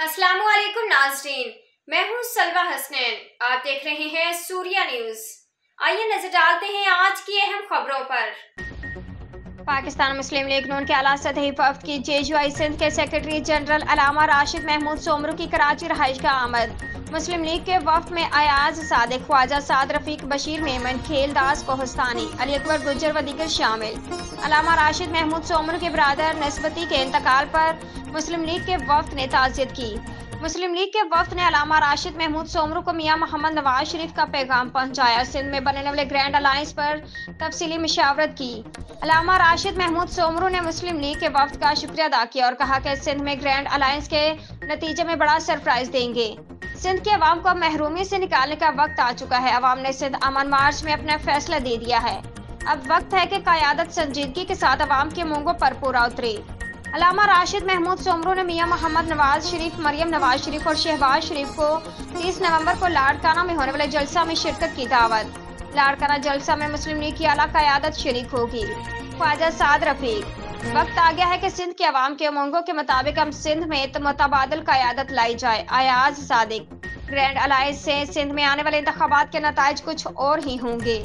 अस्सलाम वालेकुम नाज़रीन, मैं हूँ सलवा हसनैन। आप देख रहे हैं सूर्या न्यूज़। आइए नजर डालते हैं आज की अहम खबरों पर। पाकिस्तान मुस्लिम लीग नून के आला सतही वफ्द की जेजुआई सिंध के सेक्रेटरी जनरल अलामा राशिद महमूद सोमरू की कराची रहाइश का आमद। मुस्लिम लीग के वफ्द में अयाज सादिक, ख्वाजा साद रफीक, बशीर मेमन, खेलदास कोहस्तानी, अली अकबर गुज्जर व दीगर शामिल। अलामा राशिद महमूद सोमरू के ब्रादर नस्बती के इंतकाल पर मुस्लिम लीग के वफ्द ने ताज़ियत की। मुस्लिम लीग के वफ्द ने अलामा राशिद महमूद सोमरू को मियां मोहम्मद नवाज शरीफ का पैगाम पहुंचाया। सिंध में बनने वाले ग्रैंड अलायंस पर तफसीली मशावरत की। अलामा राशिद महमूद सोमरू ने मुस्लिम लीग के वफ्द का शुक्रिया अदा किया और कहा कि सिंध में ग्रैंड अलायंस के नतीजे में बड़ा सरप्राइज देंगे। सिंध के अवाम को अब महरूमी से निकालने का वक्त आ चुका है। अवाम ने सिंध अमन मार्च में अपना फैसला दे दिया है। अब वक्त है कि क़यादत संजीदगी के साथ अवाम के मूंगों पर पूरा उतरे। अलामा राशिद महमूद सोमरू ने मियां मोहम्मद नवाज शरीफ, मरियम नवाज शरीफ और शहबाज शरीफ को 30 नवंबर को लाड़काना में होने वाले जलसा में शिरकत की दावत। लाड़काना जलसा में मुस्लिम लीग की आला क़यादत शरीक होगी। ख्वाजा साद रफीक, वक्त आ गया है कि सिंध के अवाम के उमंगों के मुताबिक हम सिंध में मुतबादिल क़यादत लाई जाए। अयाज सादिक, ग्रैंड अलायंस से सिंध में आने वाले इंतखाबात के नताइज कुछ और ही होंगे।